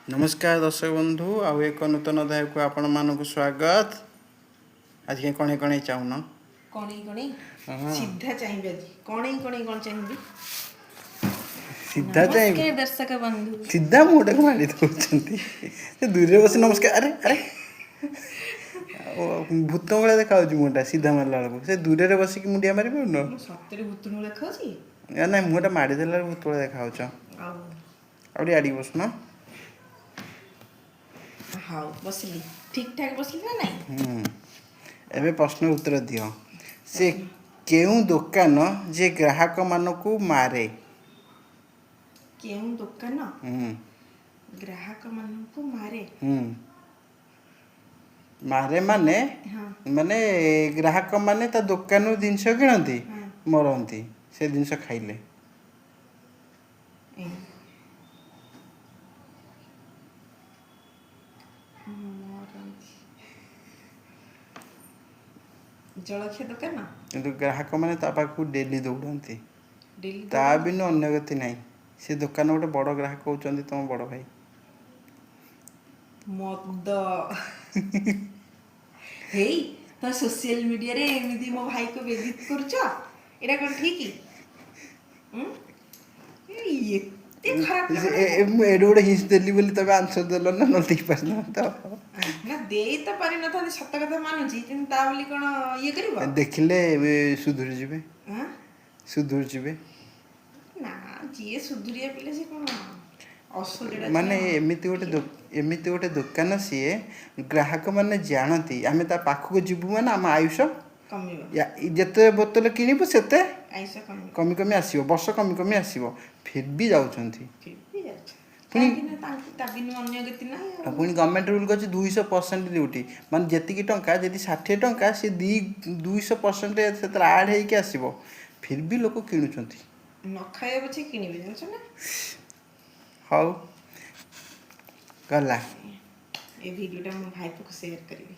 नमस्कार दर्शक बंधु आउ एक नूतन अध्याय को आपण मानक स्वागत। आज के कणे कणे चाहून कणे कणे सीधा चाहिए आज कणे कणे कौन चाहिए सीधा नमस्कार चाहिए दर्शक बंधु सीधा मुंडा को मारी दउछंती से दूर बस नमस्कार अरे अरे भूत भले देखा मुंडा सीधा मारला बेलू से दूर रे बसिक मुंडिया मारि पड़नो मो सତରେ भूत नु ଲେଖାଉଛି ना मुंडा मारी देला भूत भले देखा आउडी आडी बसनो हाउ बसली ठीक ठाक बसली ना नहीं एबे प्रश्न उत्तर दियो से केउ दुकान जे ग्राहक मानकू मारे केउं दुकान ग्राहक मानकू मारे मारे माने हाँ माने ग्राहक माने ता दुकान जिनस किणती हाँ मरती से जिनस खाइले ए जलखिया दुकान किंतु ग्राहक माने ता पाखु डेली दौड़ती डेली ता बिनु अन्य गति नहीं से दुकान गोटे बड़ ग्राहक होचंदी तुम बड़ भाई मद हेई तो सोशल मीडिया रे एमिदी मो भाई को बेइज्जत करछो एटा कोन ठीक एते खराब एडे गोटे हिंस देली बोली तबे आंसर देलो ना न देख पारना तो ना देई तो पारि न था सत्य कथा मानुची किंतु ता बोली कोन ये करबो देखिले सुधुर जिबे हां सुधुर जिबे ना जे सुधुरिया पिले से कोन असुरेडा माने एमिति गोटे दुकान सीए ग्राहक माने जानती आमे ता पाखको जिबु माने हम आयुष कमिबो जेते बोतल किनिबु सेते आयुष कमिबो कमी कमी आसीबो वर्ष कमी कमी आसीबो फिर भी जाउछंती फिर भी जाछ पुनी किना तांकी ता बिनु अन्य गति ना पुनी गवर्नमेंट रूल कहछि 200% ड्यूटी माने जेतिकी टंका जदि 60 टंका से 200% सेतर ऐड हेई के आसीबो फिर भी लोक किनुछंती न खाए बचे किनिबे जानछ ना हाउ गला ए वीडियोटा मो भाई को शेयर करबी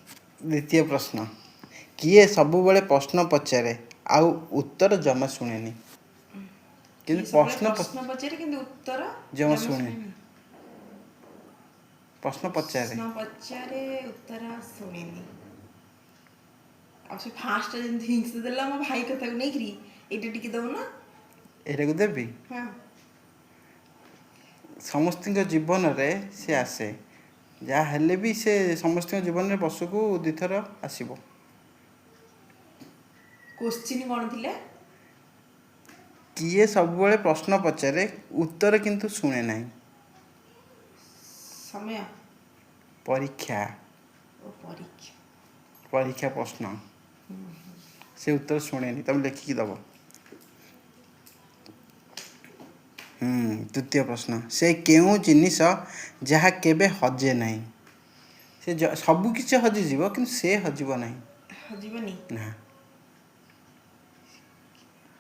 द्वितीय प्रश्न किए सबु बेले प्रश्न पचारे आउ उत्तर जमा सुनेनी किंतु प्रश्न पचारे किंतु उत्तर जमा सुने प्रश्न पचारे उत्तर सुनेनी अब से फास्ट जन थिंग्स देला मो भाई कथा को नहीं करी एटा टिके दो ना एटा को देबी हां समस्त जीवन रे से आसे जहाँ हेले भी से समस्त जीवन में वर्ष को दुथर आसीबो क्वेश्चन कोन थिले किए सब बेले प्रश्न पचारे उत्तर किंतु सुने नहीं समय परीक्षा ओ परीक्षा परीक्षा प्रश्न से उत्तर सुने नहीं तुम लिखिकी दब तृतीय प्रश्न से केउ जिनिस जहा केबे हजे नहीं से सबु किछि हजि जीव किंतु से हजिबो नहीं हजिबनी ना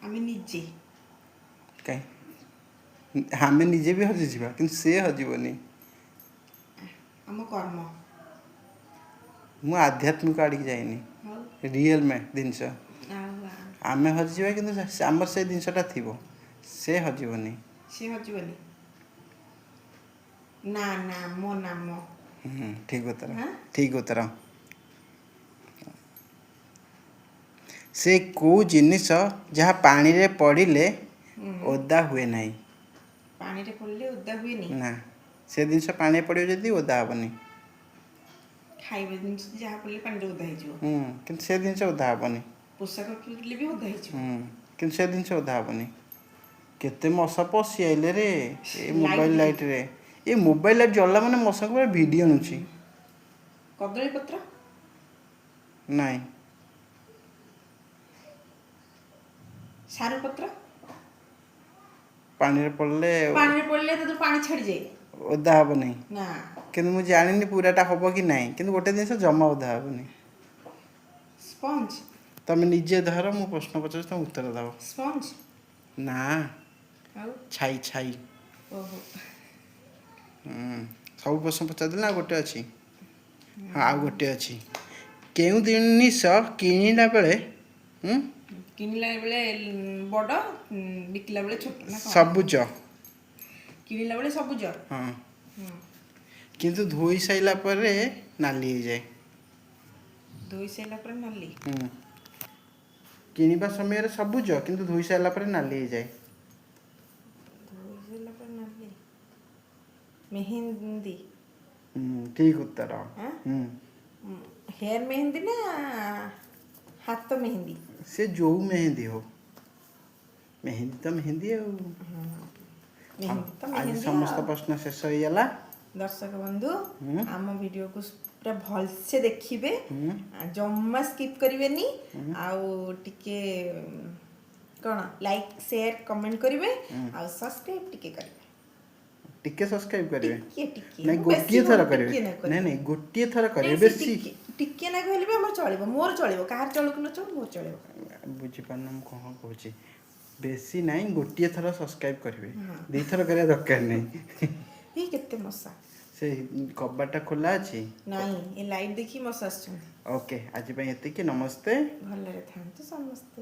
आमी निजे कहीं हमें निजे भी हजि जीवा किंतु से हजिबोनी हम कर्म मु आध्यात्मिक आड़ी जाइनी रियल में जिनस आम हजि जीवा किंतु आमर से जिनसटा थिबो से हजिबोनी से हजिबनी ना ना मो नाम ठीक उत्तर ठीक उत्तर से को जिनिस जहाँ पानी रे पड़िले ओदा हुए नहीं पानी रे पड़ले ओदा हुए नहीं ना से जिनिस पानी पड़ियो जदी ओदा हबनी खाइबे जिनिस जहाँ पड़ले पानी रे ओदा हिजो किंतु से जिनिस ओदा हबनी पोशाक पड़ले भी ओदा हिजो किंतु से जिनिस ओदा हबनी केते मशा पसी आइले रे ए मोबाइल लाइट रे ए मोबाइल लाइट जल्ला माने मशा को वीडियो नुची कदली पत्र नहीं सारू पत्र पानी रे पड़ले तो पानी छाड़ी जाए ओदा हब नहीं ना किंतु मु जानिनी पूराटा हब कि नहीं किंतु गोटे जिनिस जमा ओदा हबनी स्पंज तमे निजे धर मु प्रश्न पचार तुम उत्तर दब स्पंज ना छाई छाई ओहो सब प्रश्न पचार ना गोटे अच्छी हाँ आ गोटे अच्छी केउ जिनिस किनिला बेले किनिला बेले बड़ बिकिला बेले छोट ना सबुज किनिला बेले सबुज हाँ କିନ୍ତୁ ଧୋଇ ସାଇଲା ପରେ ନାଲି ହେଇଯାଏ। ଧୋଇ ସାରିଲା ପରେ ନାଲି। କିଣିବା ସମୟରେ ସବୁଜ କିନ୍ତୁ ଧୋଇ ସାରିଲା ପରେ ନାଲି ହେଇଯାଏ। ଧୋଇ ସାରିଲା ପରେ ନାଲି। ମେହେନ୍ଦି। ଠିକ ଉତ୍ତର। ଆଁ? ହେୟାର ମେହେନ୍ଦି ନା ହାତ ମେହେନ୍ଦି? ସେ ଯୋଉ ମେହେନ୍ଦି ହଉ, ମେହେନ୍ଦି ତ ମେହେନ୍ଦି ଆଉ। ହଉ, ମେହେନ୍ଦି ତ ଆଜି ମେହେନ୍ଦି ସମସ୍ତ ଆଉ। ପ୍ରଶ୍ନ ଶେଷ ହେଇଗଲା। ଦର୍ଶକ ବନ୍ଧୁ ହୁଁ। ଆମ ଭିଡ଼ିଓକୁ ପୁରା ଭଲସେ ଦେଖିବେ, ହୁଁ। ଜମା ସ୍କିପ୍ କରିବେନି, ଆଉ ଟିକେ କ'ଣ ଲାଇକ୍ ସେୟାର କମେଣ୍ଟ କରିବେ, ଆଉ ସବସ୍କ୍ରାଇବ୍ ଟିକେ କରିବେ। ଟିକେ ସବସ୍କ୍ରାଇବ କରିବେ। ଟିକେ ନାଇଁ ମୁଁ ବେଶୀ ଗୋଟିଏ ଥର କହୁନି, କରିବେ। ଟିକେ ନା କରିବେ। ନାଇଁ ଗୋଟିଏ ଥର କରିବେ, ନାଇଁ ସେ ବେଶୀ ଟିକେ ନା କହିଲେ ବି ଆମର ଚଳିବ, ମୋର ଚଳିବ, କାହାର ଚଳୁ କି ନ ଚଳୁ ମୋର ଚଳିବ। ବୁଝିପାରୁନ ମୁଁ କ'ଣ କହୁଛି। ବେଶୀ ନାହିଁ, ଗୋଟିଏ ଥର ସବସ୍କ୍ରାଇବ କରିବେ, ହଁ। 2 ଥର କରିବା ଦରକାର ନାହିଁ। ଏଇ କେତେ ମଶା। ସେ କବାଟଟା ଖୋଲା ଅଛି। ନାଇଁ ଏ ଲାଇଟ୍ ଦେଖି ମଶା ଆସୁଛନ୍ତି। ଓକେ, ଆଜି ପାଇଁ ଏତିକି, ନମସ୍ତେ। ଭଲରେ ଥାଆନ୍ତୁ ସମସ୍ତେ।